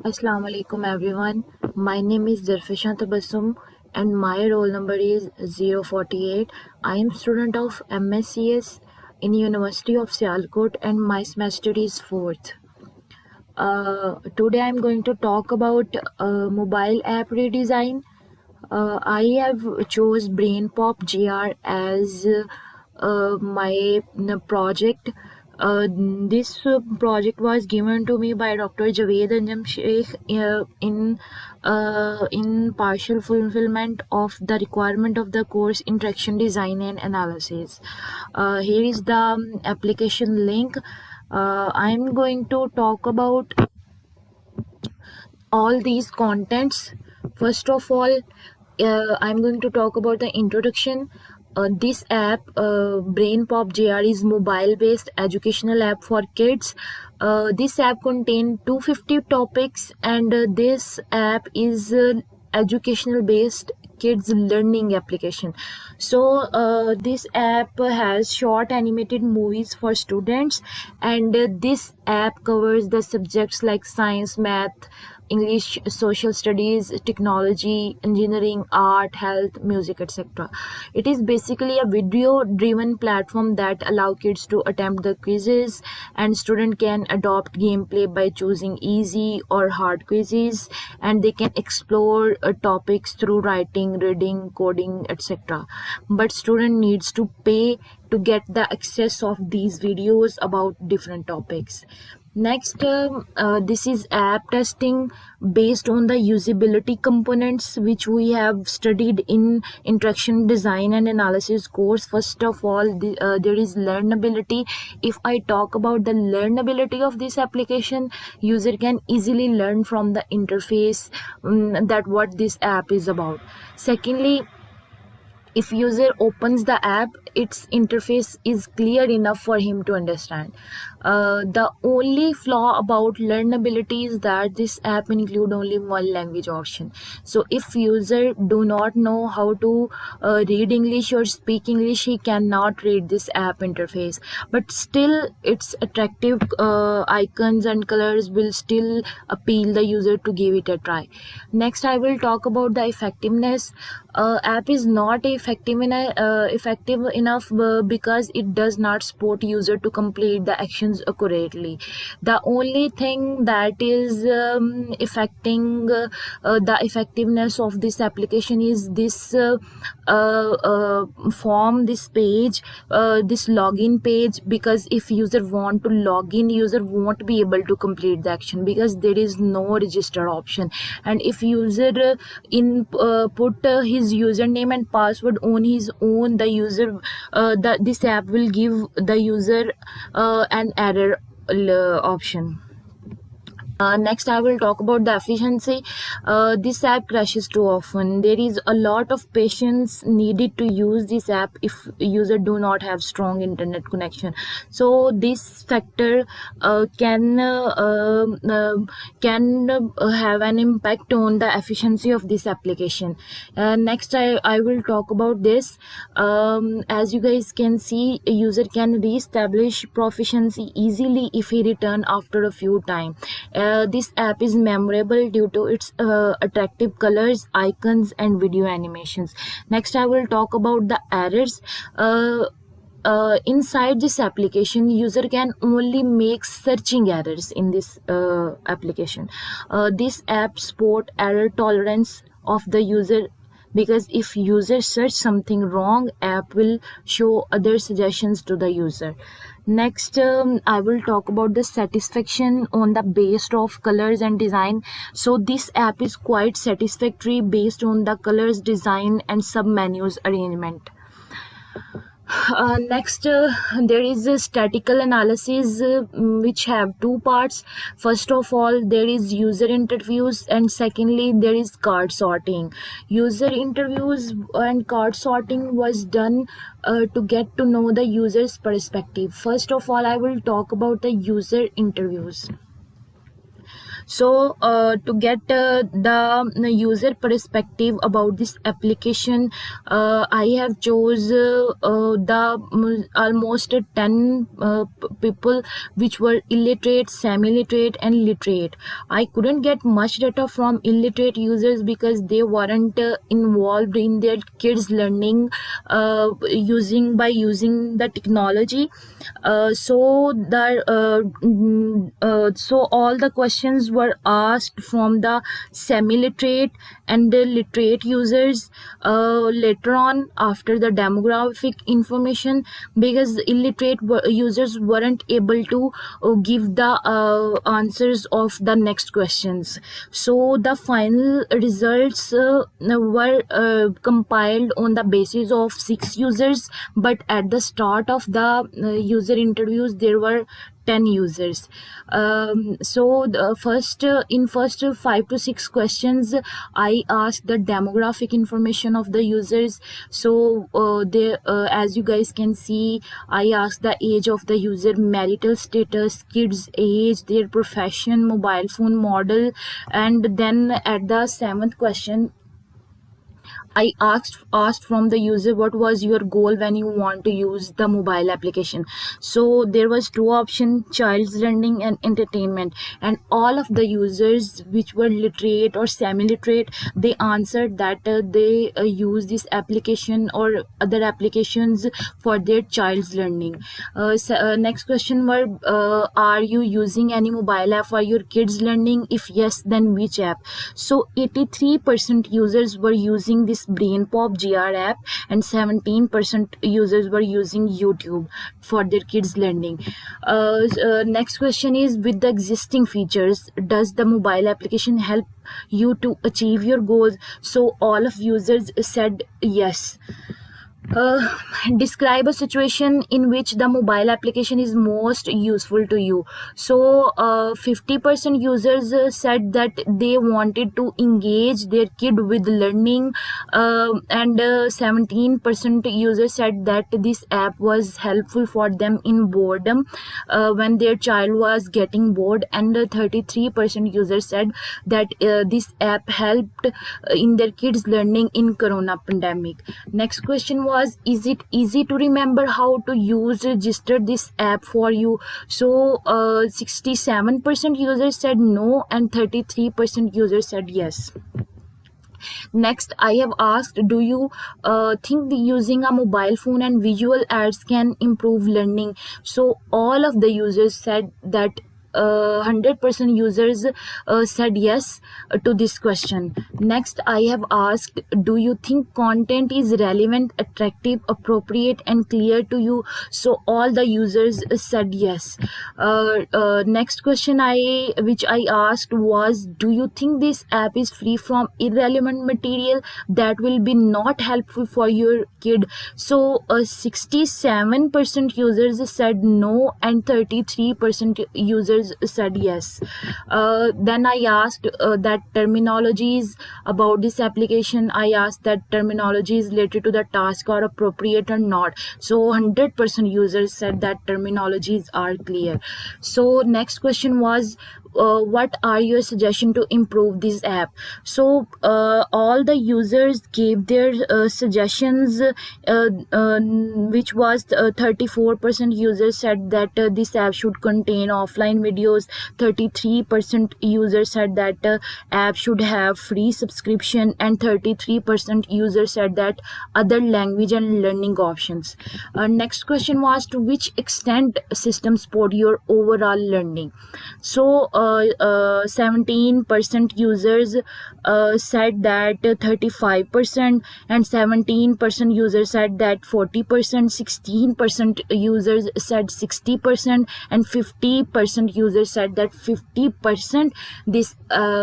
Assalamu alaikum everyone. My name is Zarfishan Tabassum and my roll number is 048. I am student of MSCS in University of Sialkot and my semester is 4th. Today I am going to talk about mobile app redesign. I have chose BrainPop GR as my project. This project was given to me by Dr. Javed Anjam Sheikh in partial fulfillment of the requirement of the course Interaction Design and Analysis. Here is the application link. I'm going to talk about all these contents. First of all, I'm going to talk about the introduction. This app, BrainPop JR, is mobile-based educational app for kids. This app contains 250 topics, and this app is educational based kids learning application. So this app has short animated movies for students, and this app covers the subjects like science, math, English, social studies, technology, engineering, art, health, music, etc. It is basically a video driven platform that allow kids to attempt the quizzes, and student can adopt gameplay by choosing easy or hard quizzes, and they can explore topics through writing, reading, coding, etc. But student needs to pay to get the access of these videos about different topics. Next, this is app testing based on the usability components which we have studied in interaction design and analysis course. First of all, there is learnability. If I talk about the learnability of this application, user can easily learn from the interface that what this app is about. Secondly, if user opens the app, its interface is clear enough for him to understand. The only flaw about learnability is that this app include only one language option. So if user do not know how to read English or speak English, he cannot read this app interface. But still, its attractive icons and colors will still appeal the user to give it a try. Next, I will talk about the effectiveness. App is not effective enough because it does not support user to complete the actions accurately. The only thing that is affecting the effectiveness of this application is this form, this page, this login page, because if user want to log in, user won't be able to complete the action because there is no register option. And if user put his username and password on his own, the user this app will give the user an error option. Next, I will talk about the efficiency. This app crashes too often. There is a lot of patience needed to use this app if user do not have strong internet connection. So this factor can have an impact on the efficiency of this application. Next, I will talk about this. As you guys can see, a user can reestablish proficiency easily if he return after a few times. This app is memorable due to its attractive colors, icons, and video animations. Next, I will talk about the errors. Inside this application, user can only make searching errors in this application. This app support error tolerance of the user, because if user search something wrong, app will show other suggestions to the user. Next, I will talk about the satisfaction on the based of colors and design. So this app is quite satisfactory based on the colors, design, and sub menus arrangement. Next, there is a statistical analysis which have two parts. First of all, there is user interviews, and secondly, there is card sorting. User interviews and card sorting was done to get to know the user's perspective. First of all, I will talk about the user interviews. So to get the user perspective about this application, I have chose the almost 10 people which were illiterate, semi-literate and literate. I couldn't get much data from illiterate users because they weren't involved in their kids learning using the technology. So all the questions were asked from the semi-literate and the literate users later on after the demographic information, because illiterate users weren't able to give the answers of the next questions. So the final results were compiled on the basis of 6 users, but at the start of the user interviews there were 10 users. So the first 5 to 6 questions I asked the demographic information of the users. So as you guys can see, I asked the age of the user, marital status, kids age, their profession, mobile phone model, and then at the 7th question I asked from the user what was your goal when you want to use the mobile application. So there was 2 options: child's learning and entertainment, and all of the users which were literate or semi-literate, they answered that they use this application or other applications for their child's learning. Next question were, are you using any mobile app for your kids learning? If yes, then which app? So 83% users were using this BrainPop GR app, and 17% users were using YouTube for their kids learning. Next question is, with the existing features, does the mobile application help you to achieve your goals? So all of users said yes. uh, Describe a situation in which the mobile application is most useful to you. So 50% users said that they wanted to engage their kid with learning, and 17% users said that this app was helpful for them in boredom, when their child was getting bored, and 33% users said that this app helped in their kids learning in corona pandemic. Next question was, is it easy to remember how to use register this app for you? So 67% users said no, and 33% users said yes. Next, I have asked, do you think using a mobile phone and visual ads can improve learning? So all of the users said that 100% users said yes to this question. Next, I have asked, do you think content is relevant, attractive, appropriate and clear to you? So all the users said yes. Next question which I asked was, do you think this app is free from irrelevant material that will be not helpful for your kid? So 67% users said no, and 33% users said yes. Then I asked that terminologies about this application. I asked that terminologies related to the task are appropriate or not. So 100% users said that terminologies are clear. So next question was, what are your suggestions to improve this app? So all the users gave their suggestions, which was 34% users said that this app should contain offline videos, 33% users said that app should have free subscription, and 33% users said that other language and learning options. Next question was, to which extent system support your overall learning? So 17% users said that 35%, and 17% users said that 40%, 16% users said 60%, and 50% users said that 50% this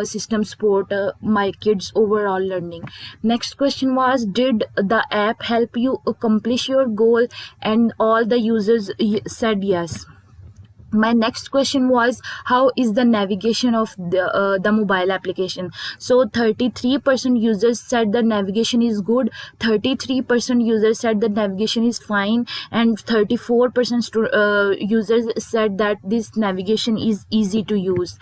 system support my kids overall learning. Next question was, did the app help you accomplish your goal? And all the users said yes. My next question was, how is the navigation of the mobile application? So 33% users said the navigation is good, 33% users said the navigation is fine, and 34% users said that this navigation is easy to use.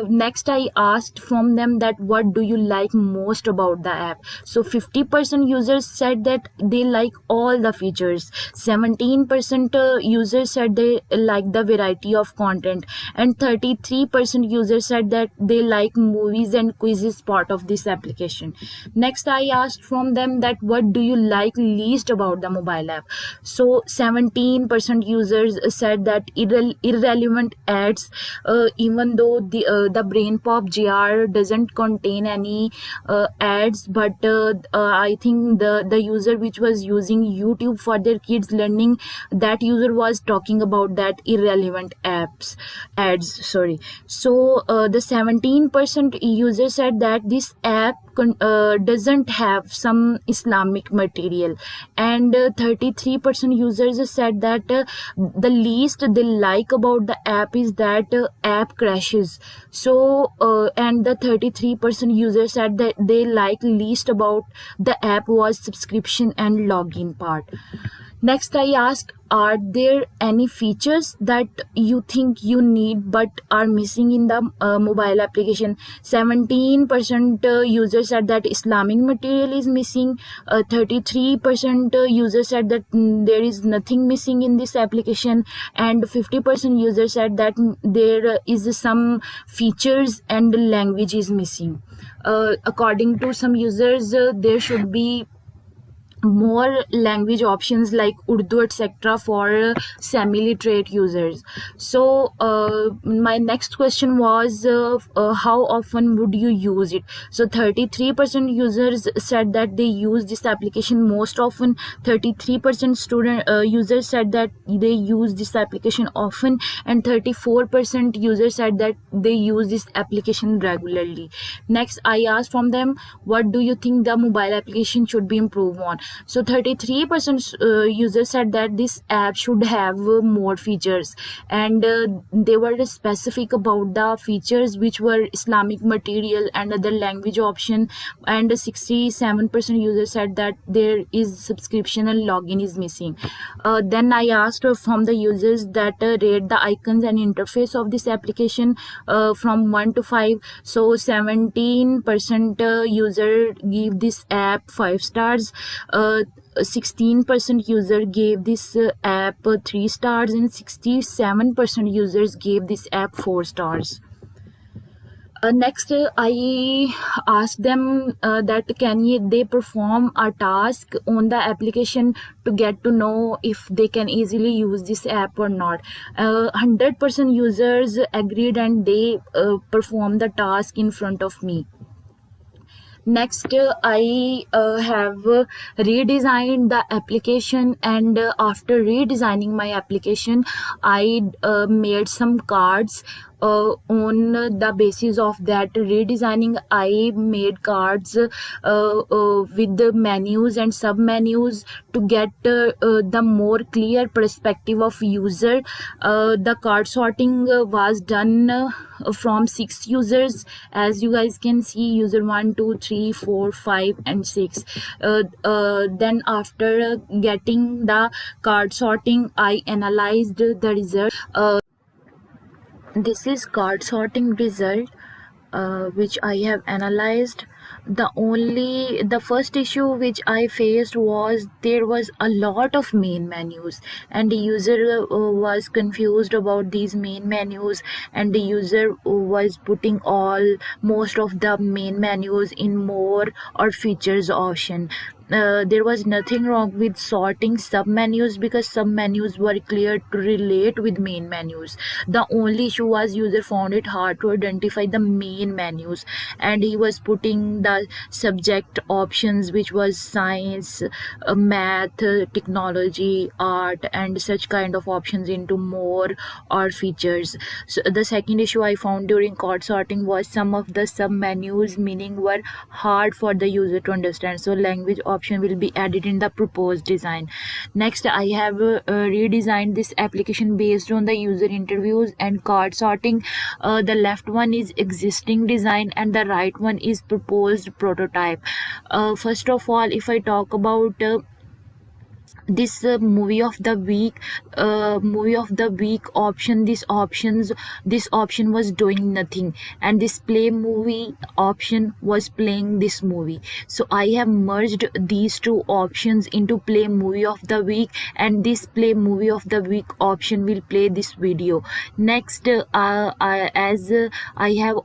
Next, I asked from them that what do you like most about the app? So 50% users said that they like all the features, 17% users said they like the variety of content, and 33% users said that they like movies and quizzes part of this application. Next, I asked from them that what do you like least about the mobile app? So 17% users said that irrelevant ads, even though the brain pop gr doesn't contain any ads, but I think the user which was using YouTube for their kids learning, that user was talking about that irrelevant ads, sorry. So the 17% user said that this app doesn't have some Islamic material, and 33% users said that the least they like about the app is that app crashes. So and the 33% users said that they like least about the app was subscription and login part. Next, I asked, are there any features that you think you need but are missing in the mobile application? 17% users said that Islamic material is missing, 33% users said that there is nothing missing in this application, and 50% users said that there is some features and language is missing. According to some users, there should be more language options like Urdu etc. for semi-literate users. So my next question was, how often would you use it? So 33% users said that they use this application most often, 33% student users said that they use this application often, and 34% users said that they use this application regularly. Next, I asked from them, what do you think the mobile application should be improved on? So 33% users said that this app should have more features, and they were specific about the features which were Islamic material and other language option, and 67% users said that there is subscription and login is missing. Then I asked from the users that rate the icons and interface of this application from 1 to 5. So 17% user give this app 5 stars, 16% user gave this app 3 stars, and 67% users gave this app 4 stars. Next, I asked them that can they perform a task on the application to get to know if they can easily use this app or not. 100% users agreed and they performed the task in front of me. Next, I have redesigned the application, and after redesigning my application, I made some cards. On the basis of that redesigning, I made cards with the menus and sub menus to get the more clear perspective of user. The card sorting was done from 6 users, as you guys can see, user 1 2 3 4 5 and 6. Then after getting the card sorting, I analyzed the result. This is card sorting result which I have analyzed. The first issue which I faced was there was a lot of main menus, and the user was confused about these main menus, and the user was putting most of the main menus in more or features option. There was nothing wrong with sorting sub menus because sub menus were clear to relate with main menus. The only issue was user found it hard to identify the main menus, and he was putting the subject options which was science, math, technology, art and such kind of options into more or features. So the second issue I found during card sorting was some of the sub menus meaning were hard for the user to understand. So language option will be added in the proposed design. Next, I have redesigned this application based on the user interviews and card sorting. The left one is existing design and the right one is proposed prototype. First of all, if I talk about this movie of the week option, this option was doing nothing, and this play movie option was playing this movie. So I have merged these two options into play movie of the week, and this play movie of the week option will play this video. Next, I have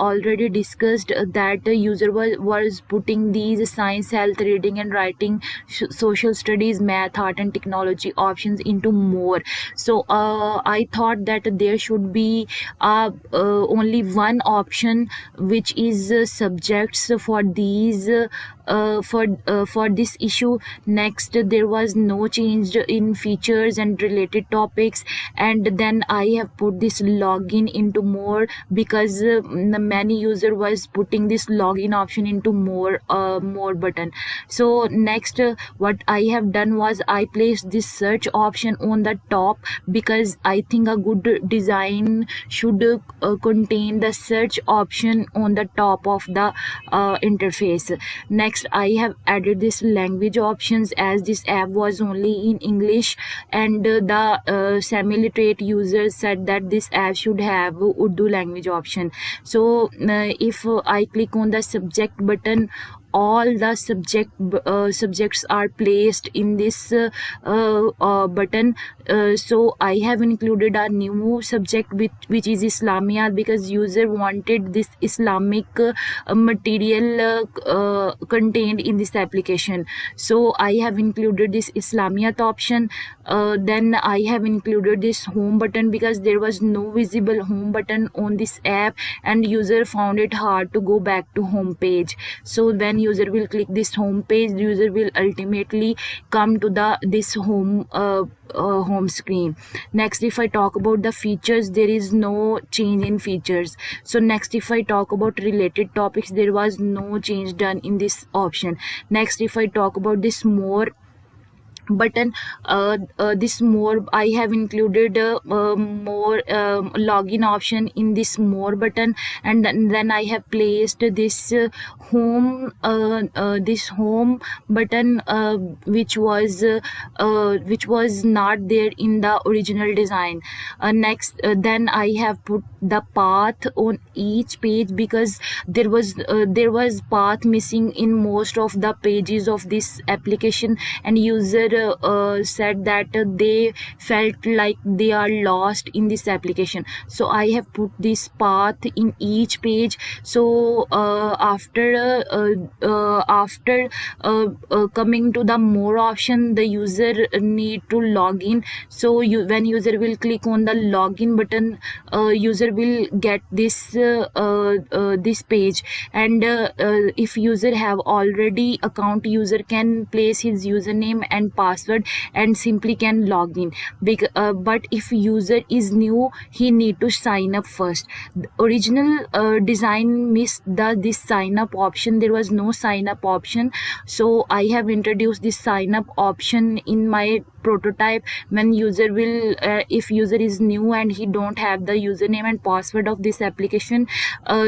already discussed that the user was putting these science, health, reading and writing, social studies, math, art and technology options into more. So I thought that there should be only one option which is subjects for these for this issue. Next, there was no change in features and related topics, and then I have put this login into more because many user was putting this login option into more button. So next, what I have done was I placed this search option on the top because I think a good design should contain the search option on the top of the interface. Next, I have added this language options as this app was only in English, and the semi-literate users said that this app should have Urdu language option. So if I click on the subject button, all the subjects are placed in this button. So I have included a new subject which is Islamiyat because user wanted this Islamic material contained in this application. So I have included this Islamiyat option. Then I have included this home button because there was no visible home button on this app and user found it hard to go back to home page. So when user will click this home page, user will ultimately come to this home screen. Next, if I talk about the features, there is no change in features. So next, if I talk about related topics, there was no change done in this option. Next, if I talk about this more button, this more, I have included more login option in this more button, and then I have placed this home button which was not there in the original design. Next, then I have put the path on each page because there was path missing in most of the pages of this application, and user said that they felt like they are lost in this application. So I have put this path in each page. So after coming to the more option, the user need to log in. So when user will click on the login button, user will get this this page, and if user have already account, user can place his username and password and simply can log in. But if user is new, he need to sign up first. The original design missed this sign up option. There was no sign up option, so I have introduced this sign up option in my prototype. When user will if user is new and he don't have the username and password of this application,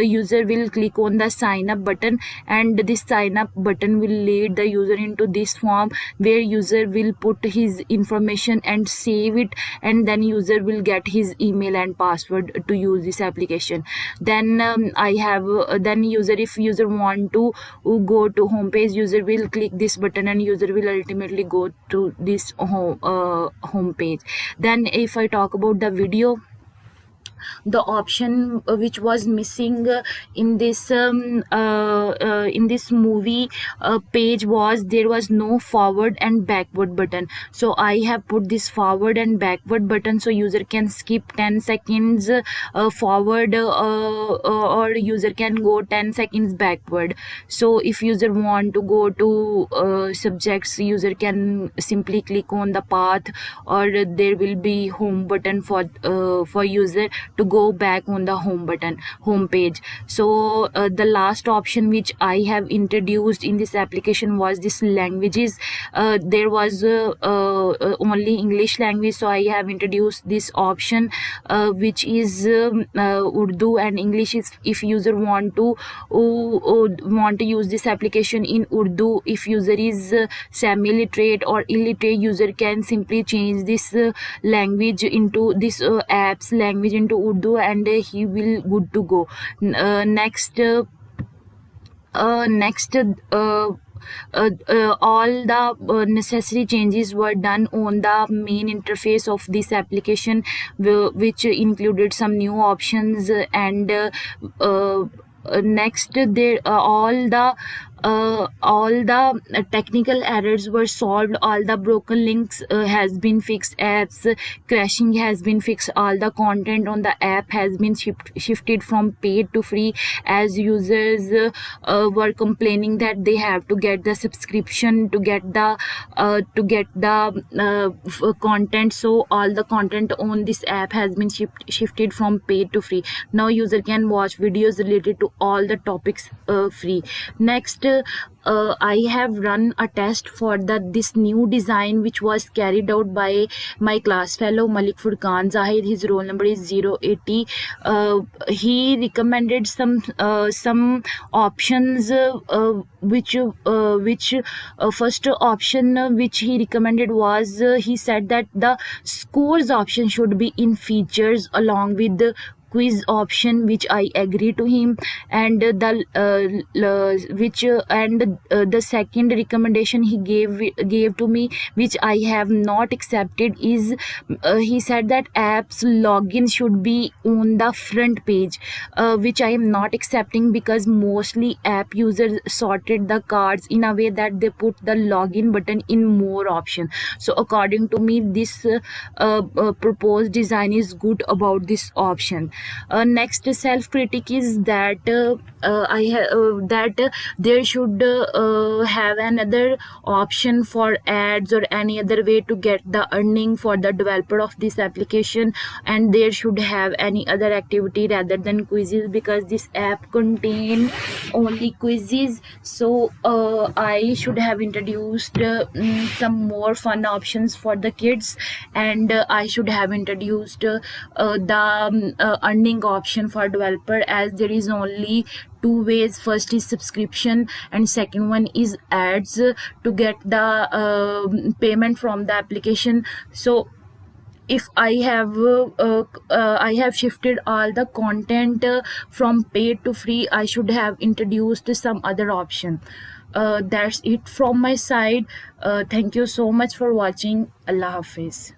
user will click on the sign up button, and this sign up button will lead the user into this form where user will put his information and save it, and then user will get his email and password to use this application. Then I have then user, if user want to go to home page, user will click this button and user will ultimately go to this home page. Then if I talk about the video, the option which was missing in this movie page was there was no forward and backward button. So I have put this forward and backward button so user can skip 10 seconds forward or user can go 10 seconds backward. So if user want to go to subjects, user can simply click on the path, or there will be home button for user to go back on the home page. So the last option which I have introduced in this application was this languages. There was only English language, so I have introduced this option which is Urdu and English. If user want to use this application in Urdu, if user is semi-literate or illiterate, user can simply change this language into this app's language into Urdu, and he will good to go. Next all the necessary changes were done on the main interface of this application, which included some new options, and next there all the technical errors were solved, all the broken links has been fixed, apps crashing has been fixed, all the content on the app has been shifted from paid to free, as users were complaining that they have to get the subscription to get the content. So all the content on this app has been shifted from paid to free. Now user can watch videos related to all the topics free. Next, I have run a test for this new design which was carried out by my class fellow Malik Furqan Zahid. His roll number is 080. He recommended some options which first option which he recommended was he said that the scores option should be in features along with the quiz option, which I agree to him, and the second recommendation he gave to me, which I have not accepted, is he said that apps login should be on the front page, which I am not accepting, because mostly app users sorted the cards in a way that they put the login button in more option. So according to me, this proposed design is good about this option. Next self-critic is that there should have another option for ads or any other way to get the earning for the developer of this application, and there should have any other activity rather than quizzes, because this app contain only quizzes. So I should have introduced some more fun options for the kids, and I should have introduced the earning option for developer, as there is only two ways. First is subscription and second one is ads to get the payment from the application. So if I have shifted all the content from paid to free, I should have introduced some other option. That's it from my side. Thank you so much for watching. Allah Hafiz.